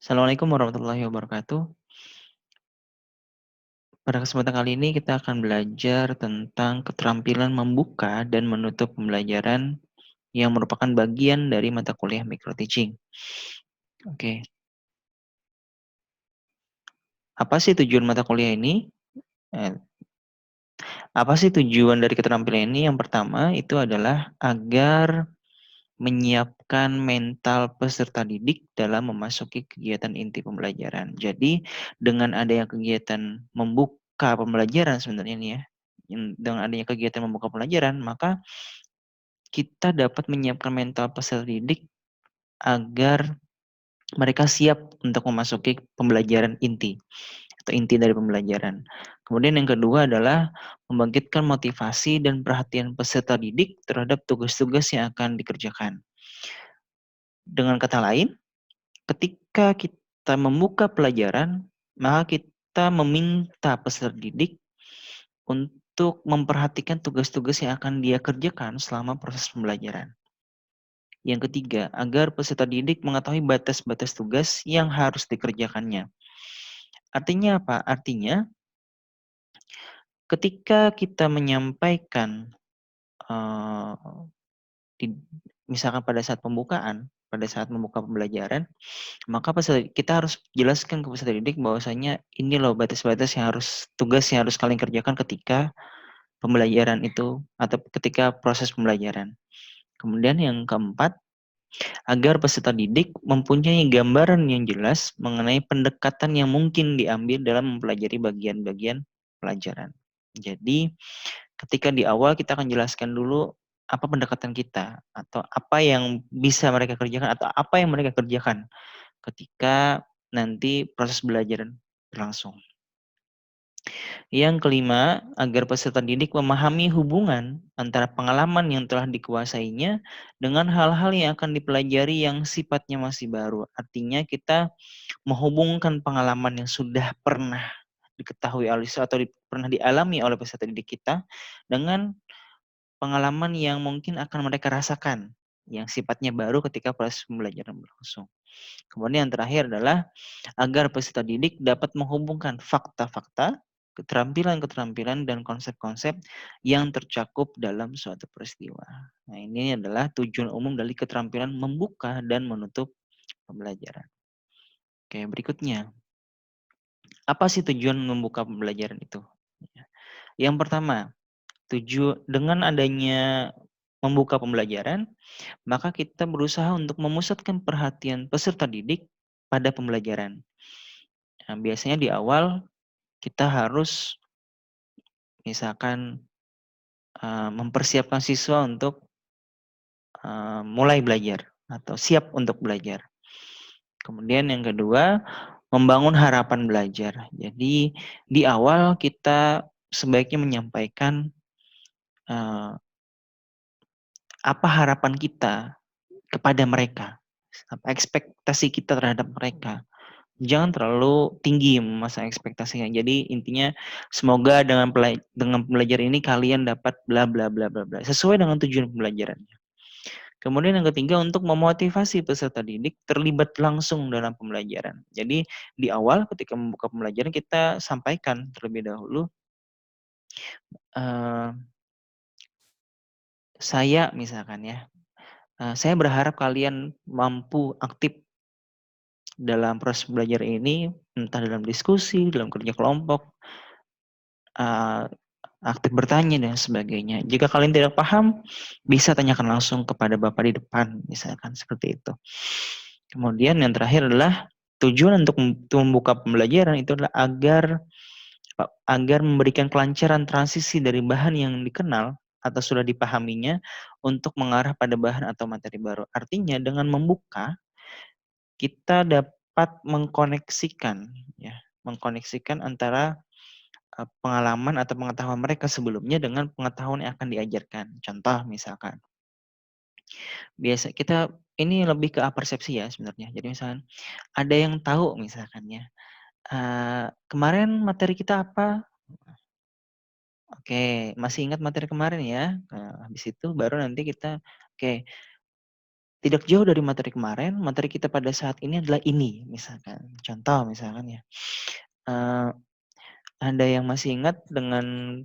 Assalamualaikum warahmatullahi wabarakatuh. Pada kesempatan kali ini kita akan belajar tentang keterampilan membuka dan menutup pembelajaran yang merupakan bagian dari mata kuliah micro teaching. Oke, apa sih tujuan mata kuliah ini? Eh, Apa sih tujuan dari keterampilan ini? Yang pertama itu adalah agar menyiapkan mental peserta didik dalam memasuki kegiatan inti pembelajaran. Jadi, dengan adanya kegiatan membuka pembelajaran sebenarnya nih ya, dengan adanya kegiatan membuka pembelajaran, maka kita dapat menyiapkan mental peserta didik agar mereka siap untuk memasuki pembelajaran inti atau inti dari pembelajaran. Kemudian yang kedua adalah membangkitkan motivasi dan perhatian peserta didik terhadap tugas-tugas yang akan dikerjakan. Dengan kata lain, ketika kita membuka pelajaran, maka kita meminta peserta didik untuk memperhatikan tugas-tugas yang akan dia kerjakan selama proses pembelajaran. Yang ketiga, agar peserta didik mengetahui batas-batas tugas yang harus dikerjakannya. Artinya apa? Artinya, ketika kita menyampaikan, eee, di misalkan pada saat pembukaan, pada saat membuka pembelajaran, maka kita harus jelaskan ke peserta didik bahwasanya ini loh batas-batas yang harus tugas yang harus kalian kerjakan ketika pembelajaran itu atau ketika proses pembelajaran. Kemudian yang keempat, agar peserta didik mempunyai gambaran yang jelas mengenai pendekatan yang mungkin diambil dalam mempelajari bagian-bagian pelajaran. Jadi, ketika di awal kita akan jelaskan dulu apa pendekatan kita atau apa yang bisa mereka kerjakan atau apa yang mereka kerjakan ketika nanti proses belajar berlangsung. Yang kelima, agar peserta didik memahami hubungan antara pengalaman yang telah dikuasainya dengan hal-hal yang akan dipelajari yang sifatnya masih baru. Artinya kita menghubungkan pengalaman yang sudah pernah diketahui atau pernah dialami oleh peserta didik kita dengan pengalaman yang mungkin akan mereka rasakan yang sifatnya baru ketika proses pembelajaran berlangsung. Kemudian yang terakhir adalah agar peserta didik dapat menghubungkan fakta-fakta, keterampilan-keterampilan, dan konsep-konsep yang tercakup dalam suatu peristiwa. Nah, ini adalah tujuan umum dari keterampilan membuka dan menutup pembelajaran. Oke, berikutnya. Apa sih tujuan membuka pembelajaran itu? Yang pertama, dengan adanya membuka pembelajaran, maka kita berusaha untuk memusatkan perhatian peserta didik pada pembelajaran. Nah, biasanya di awal kita harus misalkan, mempersiapkan siswa untuk, mulai belajar atau siap untuk belajar. Kemudian yang kedua, membangun harapan belajar. Jadi di awal kita sebaiknya menyampaikan, eee, apa harapan kita kepada mereka, apa ekspektasi kita terhadap mereka. Jangan terlalu tinggi memasang ekspektasinya. Jadi intinya semoga dengan pembelajaran ini kalian dapat bla bla bla bla bla, sesuai dengan tujuan pembelajarannya. Kemudian yang ketiga untuk memotivasi peserta didik terlibat langsung dalam pembelajaran. Jadi di awal ketika membuka pembelajaran kita sampaikan terlebih dahulu, eee, saya misalkan ya, saya berharap kalian mampu aktif dalam proses belajar ini, entah dalam diskusi, dalam kerja kelompok, eee, aktif bertanya dan sebagainya. Jika kalian tidak paham, bisa tanyakan langsung kepada Bapak di depan, misalkan seperti itu. Kemudian yang terakhir adalah tujuan untuk membuka pembelajaran itu adalah agar memberikan kelancaran transisi dari bahan yang dikenal atau sudah dipahaminya untuk mengarah pada bahan atau materi baru. Artinya dengan membuka, kita dapat mengkoneksikan ya, mengkoneksikan antara pengalaman atau pengetahuan mereka sebelumnya dengan pengetahuan yang akan diajarkan. Contoh misalkan, kita ini lebih ke persepsi ya sebenarnya. Jadi misalkan ada yang tahu misalkan ya, kemarin materi kita apa? Oke, masih ingat materi kemarin ya? Nah, habis itu baru nanti kita oke, tidak jauh dari materi kemarin, materi kita pada saat ini adalah ini, misalkan. Contoh misalkan ya, eee, ada yang masih ingat dengan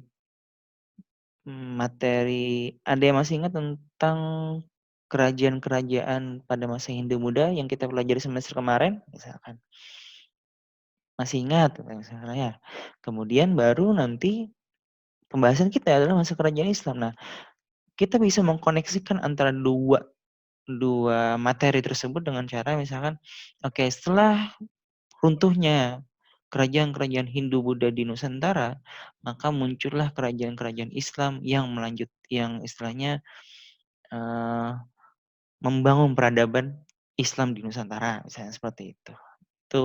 ada yang masih ingat tentang kerajaan-kerajaan pada masa Hindu Buddha yang kita pelajari semester kemarin? Misalkan. Masih ingat misalnya ya. Kemudian baru nanti pembahasan kita adalah masa kerajaan Islam. Nah, kita bisa mengkoneksikan antara dua dua materi tersebut dengan cara misalkan, oke, setelah runtuhnya kerajaan-kerajaan Hindu Buddha di Nusantara, maka muncullah kerajaan-kerajaan Islam yang istilahnya, eee, membangun peradaban Islam di Nusantara, misalnya seperti itu. Itu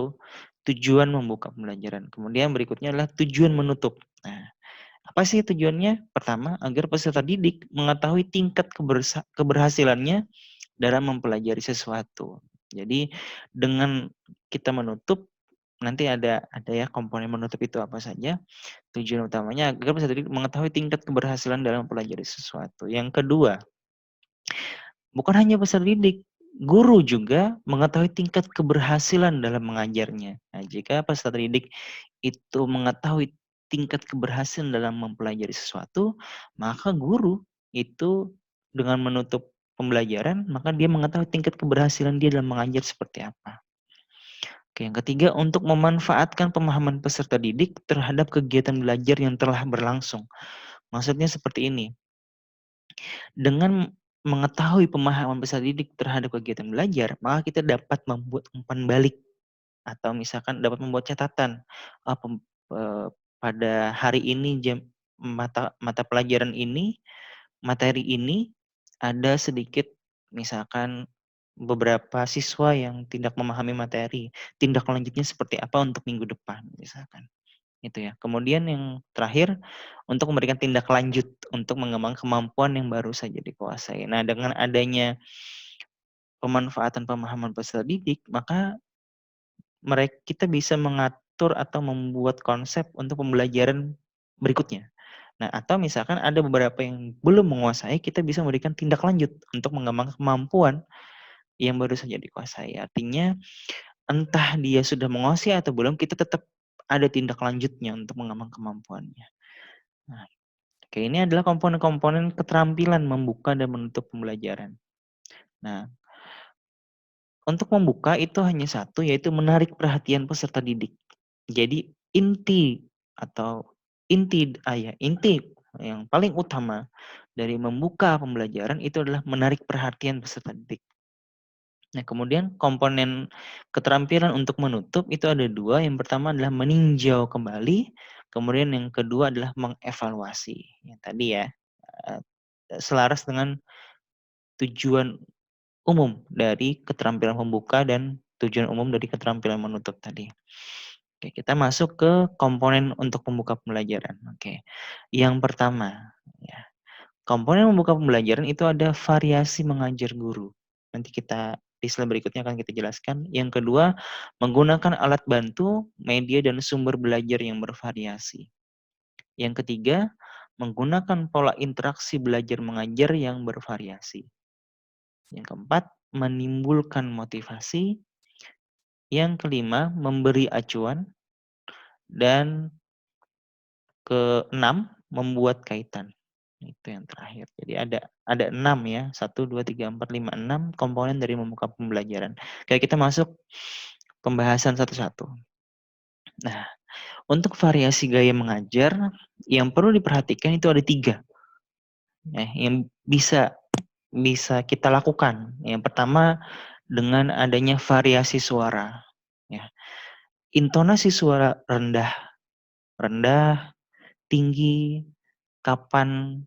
tujuan membuka pembelajaran. Kemudian berikutnya adalah tujuan menutup. Nah, apa sih tujuannya? Pertama, agar peserta didik mengetahui tingkat keberhasilannya dalam mempelajari sesuatu. Jadi dengan kita menutup, nanti ada ya komponen menutup itu apa saja. Tujuan utamanya agar peserta didik mengetahui tingkat keberhasilan dalam mempelajari sesuatu. Yang kedua, bukan hanya peserta didik, guru juga mengetahui tingkat keberhasilan dalam mengajarnya. Nah, jika peserta didik itu mengetahui tingkat keberhasilan dalam mempelajari sesuatu, maka guru itu dengan menutup pembelajaran, maka dia mengetahui tingkat keberhasilan dia dalam mengajar seperti apa. Oke, yang ketiga, untuk memanfaatkan pemahaman peserta didik terhadap kegiatan belajar yang telah berlangsung. Maksudnya seperti ini, dengan mengetahui pemahaman peserta didik terhadap kegiatan belajar, maka kita dapat membuat umpan balik atau misalkan dapat membuat catatan, eee, pem eee, pada hari ini mata mata pelajaran ini, materi ini ada sedikit misalkan beberapa siswa yang tidak memahami materi, tindak lanjutnya seperti apa untuk minggu depan misalkan. Itu ya. Kemudian yang terakhir, untuk memberikan tindak lanjut untuk mengembangkan kemampuan yang baru saja dikuasai. Nah, dengan adanya pemanfaatan pemahaman peserta didik, maka kita bisa mengatur atau membuat konsep untuk pembelajaran berikutnya. Nah, atau misalkan ada beberapa yang belum menguasai, kita bisa memberikan tindak lanjut untuk mengembangkan kemampuan yang baru saja dikuasai. Artinya, entah dia sudah menguasai atau belum, kita tetap ada tindak lanjutnya untuk mengembangkan kemampuannya. Nah, oke, ini adalah komponen-komponen keterampilan membuka dan menutup pembelajaran. Nah, untuk membuka itu hanya satu, yaitu menarik perhatian peserta didik. Jadi inti atau inti yang paling utama dari membuka pembelajaran itu adalah menarik perhatian peserta didik. Nah, kemudian komponen keterampilan untuk menutup itu ada dua. Yang pertama adalah meninjau kembali, kemudian yang kedua adalah mengevaluasi. Yang tadi ya, eee, selaras dengan tujuan umum dari keterampilan membuka dan tujuan umum dari keterampilan menutup tadi. Oke, kita masuk ke komponen untuk membuka pembelajaran. Oke. Yang pertama, ya, komponen membuka pembelajaran itu ada variasi mengajar guru. Nanti di slide berikutnya akan kita jelaskan. Yang kedua, menggunakan alat bantu, media, dan sumber belajar yang bervariasi. Yang ketiga, menggunakan pola interaksi belajar mengajar yang bervariasi. Yang keempat, menimbulkan motivasi. Yang kelima, memberi acuan. Dan keenam, membuat kaitan. Itu yang terakhir. Jadi ada 6 ya, 1, 2, 3, 4, 5, 6 komponen dari membuka pembelajaran. Oke, kita masuk pembahasan satu-satu. Nah, untuk variasi gaya mengajar, yang perlu diperhatikan itu ada 3, ya, yang bisa kita lakukan. Yang pertama, dengan adanya variasi suara, ya. Intonasi suara rendah rendah, tinggi, kapan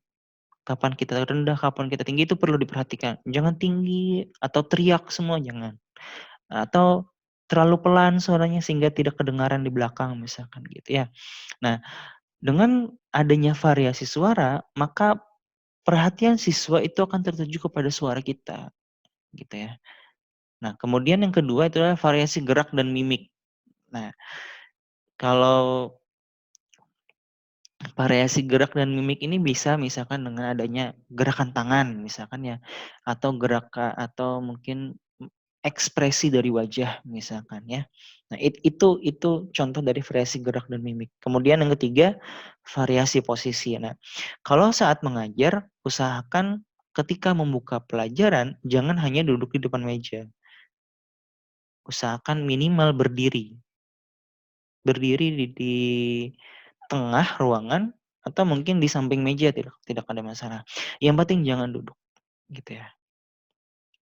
kapan kita rendah, kapan kita tinggi itu perlu diperhatikan. Jangan tinggi atau teriak semua, jangan. Atau terlalu pelan suaranya sehingga tidak kedengaran di belakang misalkan gitu ya. Nah, dengan adanya variasi suara, maka perhatian siswa itu akan tertuju kepada suara kita, gitu ya. Nah, kemudian yang kedua itu adalah variasi gerak dan mimik. Nah, kalau Variasi gerak dan mimik ini bisa misalkan dengan adanya gerakan tangan misalkan ya, atau atau mungkin ekspresi dari wajah misalkan ya. Nah, itu contoh dari variasi gerak dan mimik. Kemudian yang ketiga, variasi posisi. Nah, kalau saat mengajar usahakan ketika membuka pelajaran jangan hanya duduk di depan meja. Usahakan minimal berdiri. Berdiri di tengah ruangan atau mungkin di samping meja tidak tidak ada masalah. Yang penting jangan duduk gitu ya.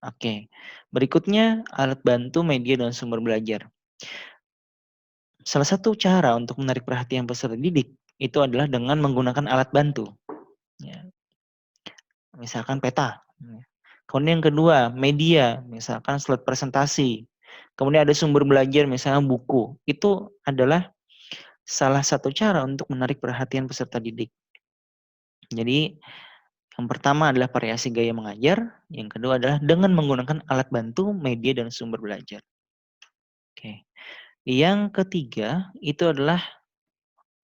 Oke. Berikutnya alat bantu, media dan sumber belajar. Salah satu cara untuk menarik perhatian peserta didik itu adalah dengan menggunakan alat bantu. Ya, misalkan peta. Kemudian yang kedua, media, misalkan slide presentasi. Kemudian ada sumber belajar, misalnya buku. Itu adalah salah satu cara untuk menarik perhatian peserta didik. Jadi yang pertama adalah variasi gaya mengajar, yang kedua adalah dengan menggunakan alat bantu, media, dan sumber belajar. Oke. Yang ketiga itu adalah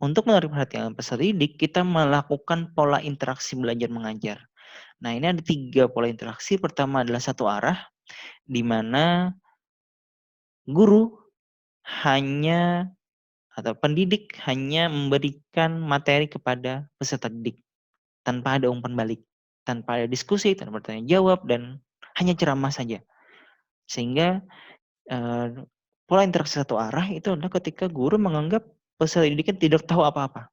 untuk menarik perhatian peserta didik, kita melakukan pola interaksi belajar mengajar. Nah, ini ada 3 pola interaksi. Pertama adalah satu arah, di mana guru hanya atau pendidik hanya memberikan materi kepada peserta didik tanpa ada umpan balik, tanpa ada diskusi, tanpa bertanya jawab, dan hanya ceramah saja. Sehingga pola interaksi satu arah itu adalah ketika guru menganggap peserta didik tidak tahu apa-apa.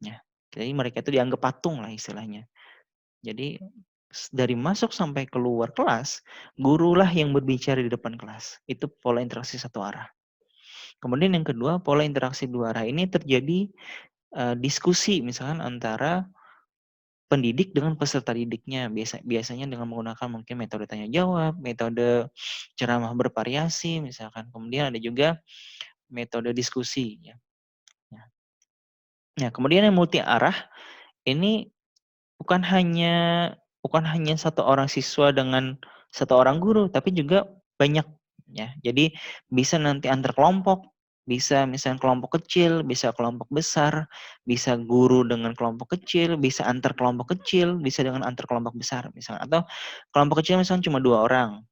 Ya, jadi mereka itu dianggap patung lah istilahnya. Jadi dari masuk sampai keluar kelas, gurulah yang berbicara di depan kelas. Itu pola interaksi satu arah. Kemudian yang kedua, pola interaksi dua arah ini terjadi diskusi misalkan antara pendidik dengan peserta didiknya. Biasanya dengan menggunakan mungkin metode tanya jawab, metode ceramah bervariasi misalkan. Kemudian ada juga metode diskusi ya. Nah, kemudian yang multi arah ini bukan hanya satu orang siswa dengan satu orang guru, tapi juga banyak ya. Jadi bisa nanti antar kelompok, bisa misalnya kelompok kecil, bisa kelompok besar, bisa guru dengan kelompok kecil, bisa antar kelompok kecil, bisa dengan antar kelompok besar misalnya. Atau kelompok kecil misalnya cuma 2 orang.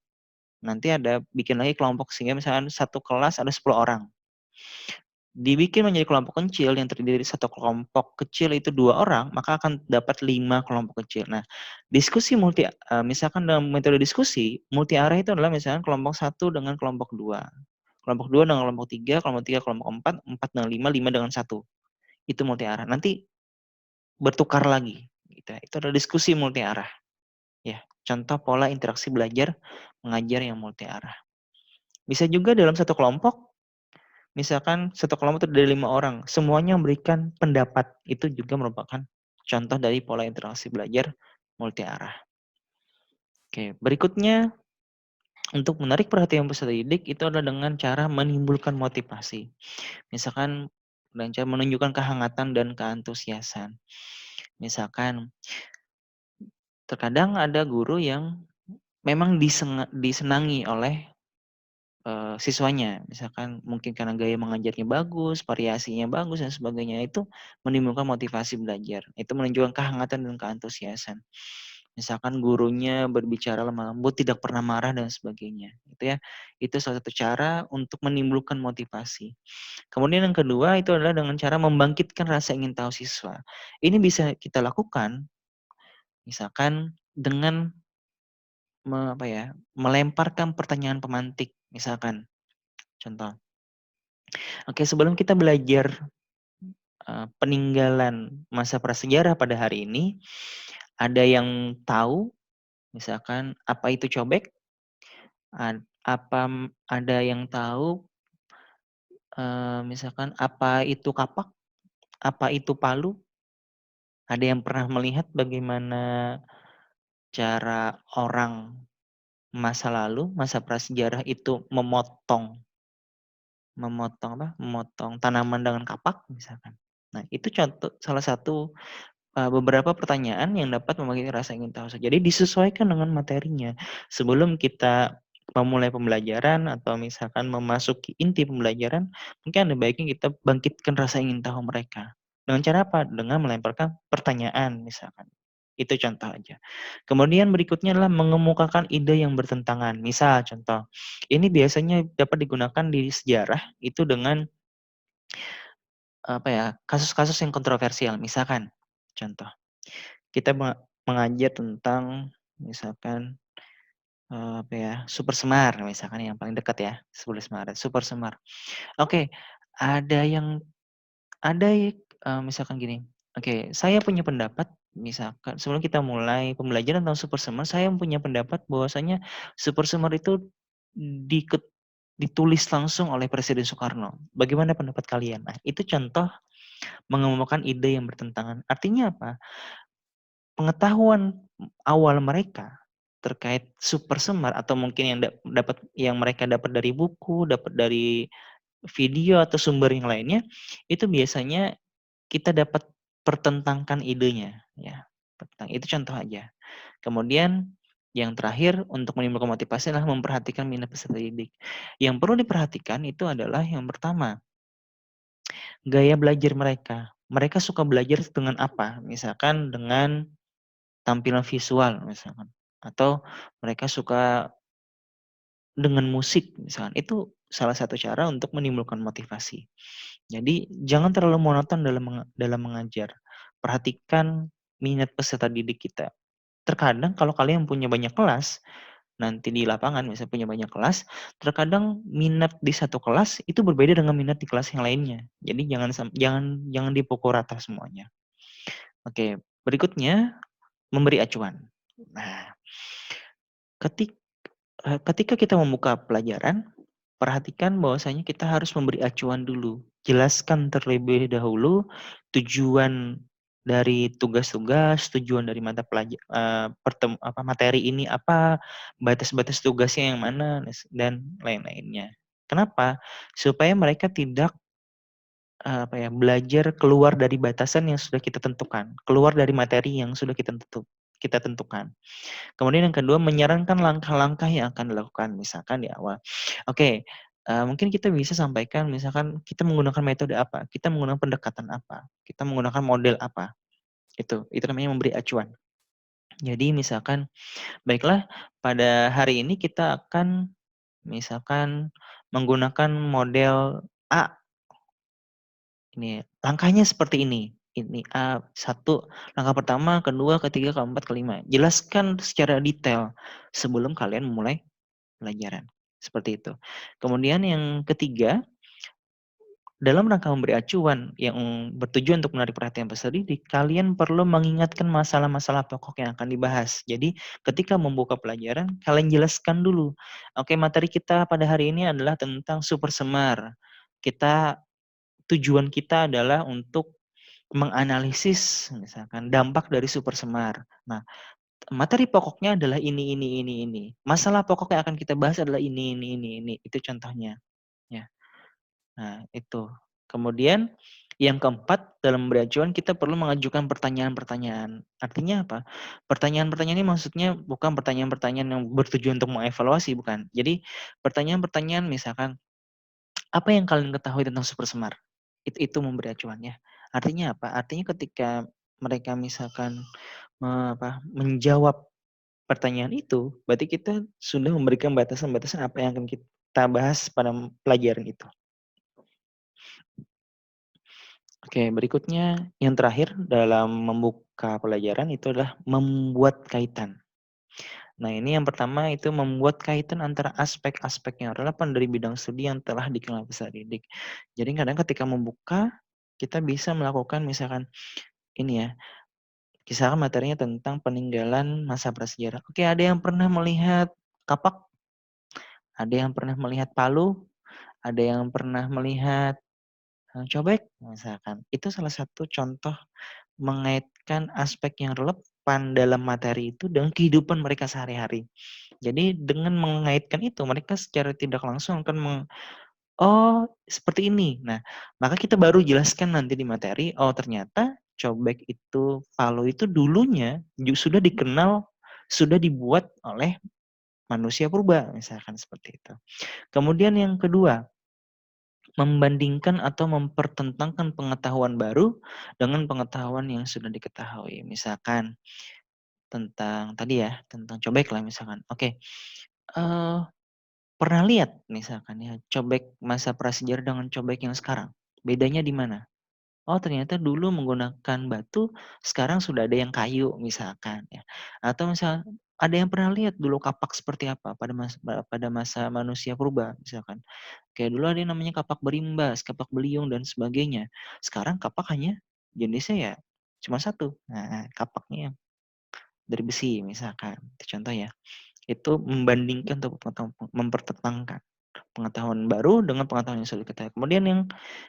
Nanti ada bikin lagi kelompok sehingga misalnya satu kelas ada 10 orang. Dibikin menjadi kelompok kecil yang terdiri dari satu kelompok kecil itu 2 orang, maka akan dapat 5 kelompok kecil. Nah, diskusi misalkan dalam metode diskusi, multi arah itu adalah misalkan kelompok 1 dengan kelompok 2, kelompok 2 dengan kelompok 3, kelompok 3 kelompok 4, 4 dengan 5, 5 dengan 1. Itu multi arah. Nanti bertukar lagi gitu ya. Itu adalah diskusi multi arah. Ya, contoh pola interaksi belajar mengajar yang multi arah. Bisa juga dalam satu kelompok misalkan satu kelompok terdiri dari 5 orang, semuanya memberikan pendapat. Itu juga merupakan contoh dari pola interaksi belajar multi arah. Oke, berikutnya untuk menarik perhatian peserta didik itu adalah dengan cara menimbulkan motivasi. Misalkan dengan cara menunjukkan kehangatan dan keantusiasan. Misalkan terkadang ada guru yang memang disenangi oleh siswanya. Misalkan mungkin karena gaya mengajarnya bagus, variasinya bagus dan sebagainya, itu menimbulkan motivasi belajar. Itu menunjukkan kehangatan dan keantusiasan. Misalkan gurunya berbicara lemah lembut, tidak pernah marah dan sebagainya, gitu ya. Itu salah satu cara untuk menimbulkan motivasi. Kemudian yang kedua itu adalah dengan cara membangkitkan rasa ingin tahu siswa. Ini bisa kita lakukan misalkan dengan melemparkan pertanyaan pemantik, misalkan. Contoh, oke, sebelum kita belajar peninggalan masa prasejarah pada hari ini, ada yang tahu misalkan apa itu cobek? Ada yang tahu misalkan apa itu kapak? Apa itu palu? Ada yang pernah melihat bagaimana cara orang masa lalu, masa prasejarah itu memotong tanaman dengan kapak misalkan. Nah, itu contoh salah satu beberapa pertanyaan yang dapat membangkitkan rasa ingin tahu. Jadi disesuaikan dengan materinya. Sebelum kita memulai pembelajaran atau misalkan memasuki inti pembelajaran, mungkin ada baiknya kita bangkitkan rasa ingin tahu mereka. Dengan cara apa? Dengan melemparkan pertanyaan misalkan. Itu contoh aja. Kemudian berikutnya adalah mengemukakan ide yang bertentangan. Misal contoh, ini biasanya dapat digunakan di sejarah itu dengan apa ya, kasus-kasus yang kontroversial. Misalkan contoh, kita mengajar tentang misalkan apa ya, Super Semar misalkan yang paling dekat ya, Super Semar. Oke, ada yang misalkan gini, oke, saya punya pendapat misalkan sebelum kita mulai pembelajaran tentang Super Semar, saya punya pendapat bahwasanya Super Semar itu diket ditulis langsung oleh Presiden Soekarno. Bagaimana pendapat kalian? Nah, itu contoh mengemukakan ide yang bertentangan. Artinya apa? Pengetahuan awal mereka terkait Super Semar atau mungkin yang mereka dapat dari buku, dapat dari video atau sumber yang lainnya, itu biasanya kita dapat pertentangkan idenya, ya. Itu contoh aja. Kemudian yang terakhir untuk menimbulkan motivasi adalah memperhatikan minat peserta didik. Yang perlu diperhatikan itu adalah yang pertama, gaya belajar mereka. Mereka suka belajar dengan apa? Misalkan dengan tampilan visual misalkan, atau mereka suka dengan musik misalkan. Itu salah satu cara untuk menimbulkan motivasi. Jadi jangan terlalu monoton dalam mengajar. Perhatikan minat peserta didik kita. Terkadang kalau kalian punya banyak kelas, nanti di lapangan misalnya punya banyak kelas, terkadang minat di satu kelas itu berbeda dengan minat di kelas yang lainnya. Jadi jangan dipukul rata semuanya. Oke, berikutnya memberi acuan. Nah, ketik ketika kita membuka pelajaran, perhatikan bahwasanya kita harus memberi acuan dulu. Jelaskan terlebih dahulu tujuan dari tugas-tugas, tujuan dari mata materi ini apa, batas-batas tugasnya yang mana, dan lain-lainnya. Kenapa? Supaya mereka tidak apa ya, belajar keluar dari batasan yang sudah kita tentukan, keluar dari materi yang sudah kita tentukan. Kemudian yang kedua, menyarankan langkah-langkah yang akan dilakukan, misalkan di awal. Oke, mungkin kita bisa sampaikan misalkan kita menggunakan metode apa, kita menggunakan pendekatan apa, kita menggunakan model apa, itu namanya memberi acuan. Jadi misalkan, baiklah pada hari ini kita akan misalkan menggunakan model A, ini langkahnya seperti ini satu langkah pertama, kedua, ketiga, keempat, kelima. Jelaskan secara detail sebelum kalian memulai pelajaran, seperti itu. Kemudian yang ketiga, dalam rangka memberi acuan yang bertujuan untuk menarik perhatian peserta didik, kalian perlu mengingatkan masalah-masalah pokok yang akan dibahas. Jadi, ketika membuka pelajaran, kalian jelaskan dulu. Oke, materi kita pada hari ini adalah tentang Super Semar. Tujuan kita adalah untuk menganalisis misalkan dampak dari Super Semar. Nah, materi pokoknya adalah ini. Masalah pokok yang akan kita bahas adalah ini. Itu contohnya, ya. Nah, itu. Kemudian yang keempat, dalam memberi acuan kita perlu mengajukan pertanyaan-pertanyaan. Artinya apa? Pertanyaan-pertanyaan ini maksudnya bukan pertanyaan-pertanyaan yang bertujuan untuk mengevaluasi, bukan. Jadi pertanyaan-pertanyaan misalkan, apa yang kalian ketahui tentang Super Semar? Itu memberi acuannya. Artinya apa? Artinya ketika mereka misalkan menjawab pertanyaan itu, berarti kita sudah memberikan batasan-batasan apa yang akan kita bahas pada pelajaran itu. Oke, berikutnya yang terakhir dalam membuka pelajaran itu adalah membuat kaitan. Nah, ini yang pertama itu membuat kaitan antara aspek-aspek yang relevan dari bidang studi yang telah dikenal peserta didik. Jadi kadang ketika membuka, kita bisa melakukan misalkan ini ya, misalkan materinya tentang peninggalan masa prasejarah. Oke, ada yang pernah melihat kapak, ada yang pernah melihat palu, ada yang pernah melihat cobek, misalkan. Itu salah satu contoh mengaitkan aspek yang relevan dalam materi itu dengan kehidupan mereka sehari-hari. Jadi dengan mengaitkan itu, mereka secara tidak langsung akan "Oh, seperti ini." Nah, maka kita baru jelaskan nanti di materi, oh ternyata cobek itu, palu itu dulunya sudah dikenal, sudah dibuat oleh manusia purba, misalkan seperti itu. Kemudian yang kedua, membandingkan atau mempertentangkan pengetahuan baru dengan pengetahuan yang sudah diketahui. Misalkan tentang tadi ya, tentang cobek lah misalkan. Oke, eee, pernah lihat misalkan ya, cobek masa prasejarah dengan cobek yang sekarang, bedanya di mana? Oh ternyata dulu menggunakan batu, sekarang sudah ada yang kayu misalkan ya. Atau misal ada yang pernah lihat dulu kapak seperti apa pada masa manusia purba misalkan. Kayak dulu ada yang namanya kapak berimbas, kapak beliung dan sebagainya. Sekarang kapak hanya jenisnya ya cuma satu. Nah, kapaknya yang dari besi misalkan. Itu contoh ya. Itu membandingkan atau mempertentangkan pengetahuan baru dengan pengetahuan yang sudah diketahui. Kemudian yang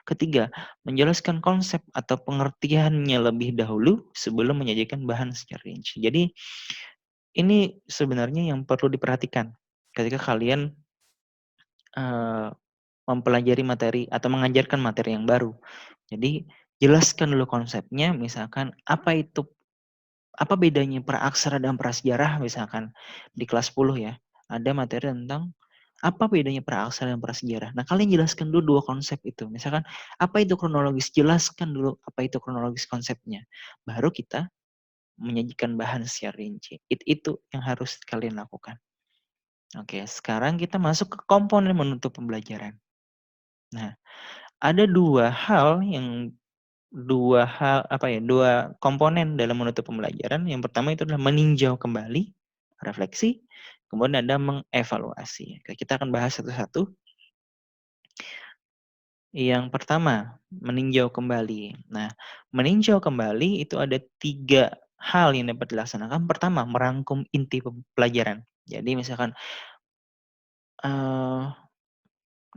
ketiga, menjelaskan konsep atau pengertiannya lebih dahulu sebelum menyajikan bahan secara rinci. Jadi ini sebenarnya yang perlu diperhatikan ketika kalian eh, mempelajari materi atau mengajarkan materi yang baru. Jadi jelaskan dulu konsepnya, misalkan apa bedanya praaksara dan prasejarah misalkan di kelas 10 ya. Ada materi tentang apa bedanya praaksara dan prasejarah. Nah, kalian jelaskan dulu dua konsep itu. Misalkan apa itu kronologis, jelaskan dulu apa itu kronologis konsepnya. Baru kita menyajikan bahan secara rinci. Itu yang harus kalian lakukan. Oke, sekarang kita masuk ke komponen menutup pembelajaran. Nah, ada dua komponen dalam menutup pembelajaran. Yang pertama itu adalah meninjau kembali, refleksi, kemudian ada mengevaluasi. Oke, kita akan bahas satu-satu. Yang pertama, meninjau kembali. Nah, meninjau kembali itu ada 3 hal yang dapat dilaksanakan. Pertama, merangkum inti pelajaran. Jadi misalkan, eee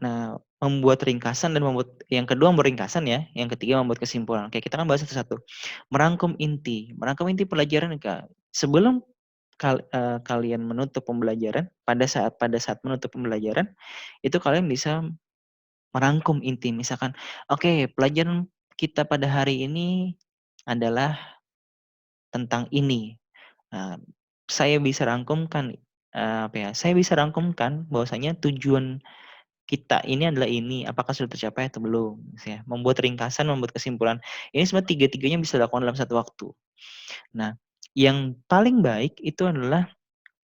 Nah, membuat ringkasan dan yang kedua membuat ringkasan ya, yang ketiga membuat kesimpulan. Oke, kita kan bahas satu-satu. Merangkum inti pelajaran Kak. Sebelum kalian menutup pembelajaran, pada saat menutup pembelajaran, itu kalian bisa merangkum inti. Misalkan, oke, pelajaran kita pada hari ini adalah tentang ini. Nah, saya bisa rangkumkan, saya bisa rangkumkan bahwasanya tujuan kita ini adalah ini, apakah sudah tercapai atau belum, ya. Membuat ringkasan, membuat kesimpulan. Ini semua tiga-tiganya bisa dilakukan dalam satu waktu. Nah, yang paling baik itu adalah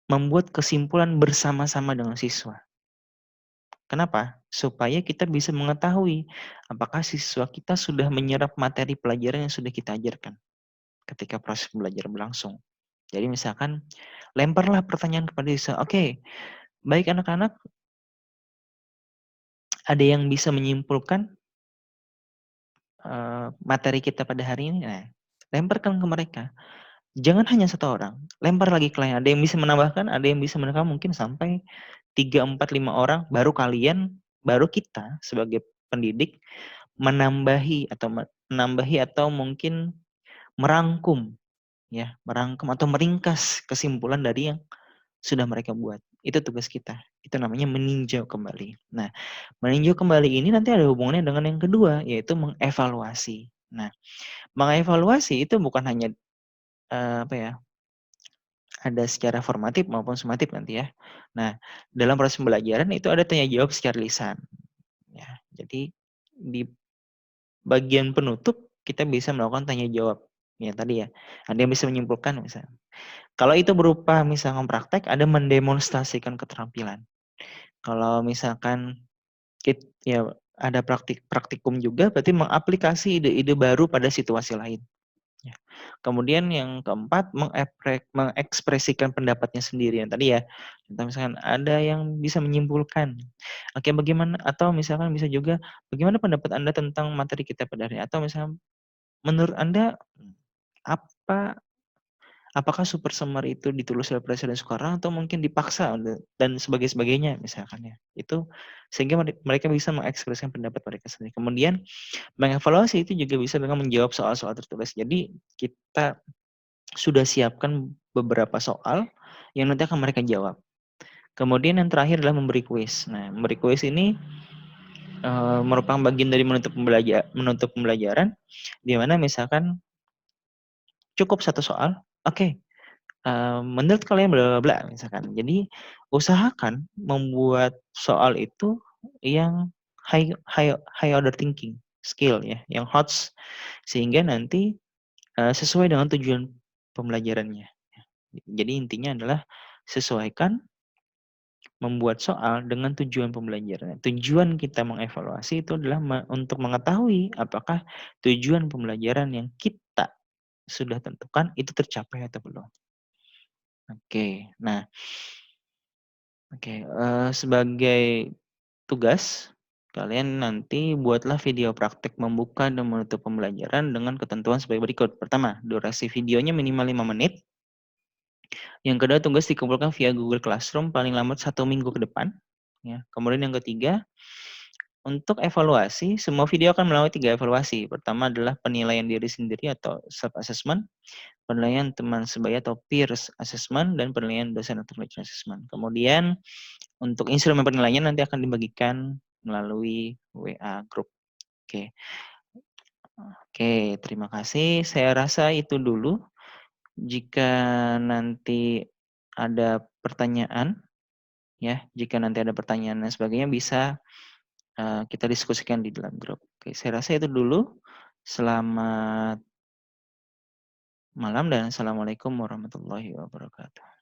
membuat kesimpulan bersama-sama dengan siswa. Kenapa? Supaya kita bisa mengetahui apakah siswa kita sudah menyerap materi pelajaran yang sudah kita ajarkan ketika proses belajar berlangsung. Jadi misalkan lemparlah pertanyaan kepada siswa, "Oke, baik anak-anak, ada yang bisa menyimpulkan materi kita pada hari ini?" Nah, lemparkan ke mereka. Jangan hanya satu orang, lempar lagi ke lain. Ada yang bisa menambahkan, ada yang bisa menambahkan mungkin sampai 3 4 5 orang, baru kita sebagai pendidik menambahi atau mungkin merangkum merangkum atau meringkas kesimpulan dari yang sudah mereka buat. Itu tugas kita. Itu namanya meninjau kembali. Nah, meninjau kembali ini nanti ada hubungannya dengan yang kedua, yaitu mengevaluasi. Nah, mengevaluasi itu bukan hanya, apa ya, ada secara formatif maupun sumatif nanti ya. Nah, dalam proses pembelajaran itu ada tanya jawab secara lisan, ya. Jadi di bagian penutup kita bisa melakukan tanya jawab, ya tadi ya. Ada yang bisa menyimpulkan misalnya. Kalau itu berupa misalkan praktek, ada mendemonstrasikan keterampilan. Kalau misalkan ya ada praktikum juga berarti mengaplikasi ide-ide baru pada situasi lain. Ya. Kemudian yang keempat, mengekspresikan pendapatnya sendiri yang tadi ya. Contoh misalkan ada yang bisa menyimpulkan, oke bagaimana atau misalkan bisa juga, bagaimana pendapat Anda tentang materi kita pada hari ini? Atau misalnya, menurut Anda, apa apakah Super Semar itu ditulis oleh Presiden Soekarno atau mungkin dipaksa dan sebagainya misalkan ya. Itu sehingga mereka bisa mengekspresikan pendapat mereka sendiri. Kemudian mengevaluasi itu juga bisa dengan menjawab soal-soal tertulis. Jadi kita sudah siapkan beberapa soal yang nanti akan mereka jawab. Kemudian yang terakhir adalah memberi kuis. Nah, memberi kuis ini merupakan bagian dari menutup pembelajaran, di mana misalkan cukup satu soal, oke, menurut kalian bla bla bla misalkan. Jadi usahakan membuat soal itu yang high high high order thinking skill ya, yang HOTS, sehingga nanti, sesuai dengan tujuan pembelajarannya. Jadi intinya adalah sesuaikan membuat soal dengan tujuan pembelajaran. Tujuan kita mengevaluasi itu adalah untuk mengetahui apakah tujuan pembelajaran yang kita sudah tentukan itu tercapai atau belum. Oke. Nah, sebagai tugas, kalian nanti buatlah video praktek membuka dan menutup pembelajaran dengan ketentuan sebagai berikut. Pertama, durasi videonya minimal 5 menit. Yang kedua, tugas dikumpulkan via Google Classroom paling lambat 1 minggu ke depan. Ya. Kemudian yang ketiga, untuk evaluasi, semua video akan melalui 3 evaluasi. Pertama adalah penilaian diri sendiri atau self-assessment, penilaian teman sebaya atau peers assessment, dan penilaian dosen atau lecturer assessment. Kemudian, untuk instrumen penilaian nanti akan dibagikan melalui WA group. Oke. Oke, terima kasih. Saya rasa itu dulu. Jika nanti ada pertanyaan, ya, jika nanti ada pertanyaan dan sebagainya bisa kita diskusikan di dalam grup. Oke, saya rasa itu dulu. Selamat malam dan assalamualaikum warahmatullahi wabarakatuh.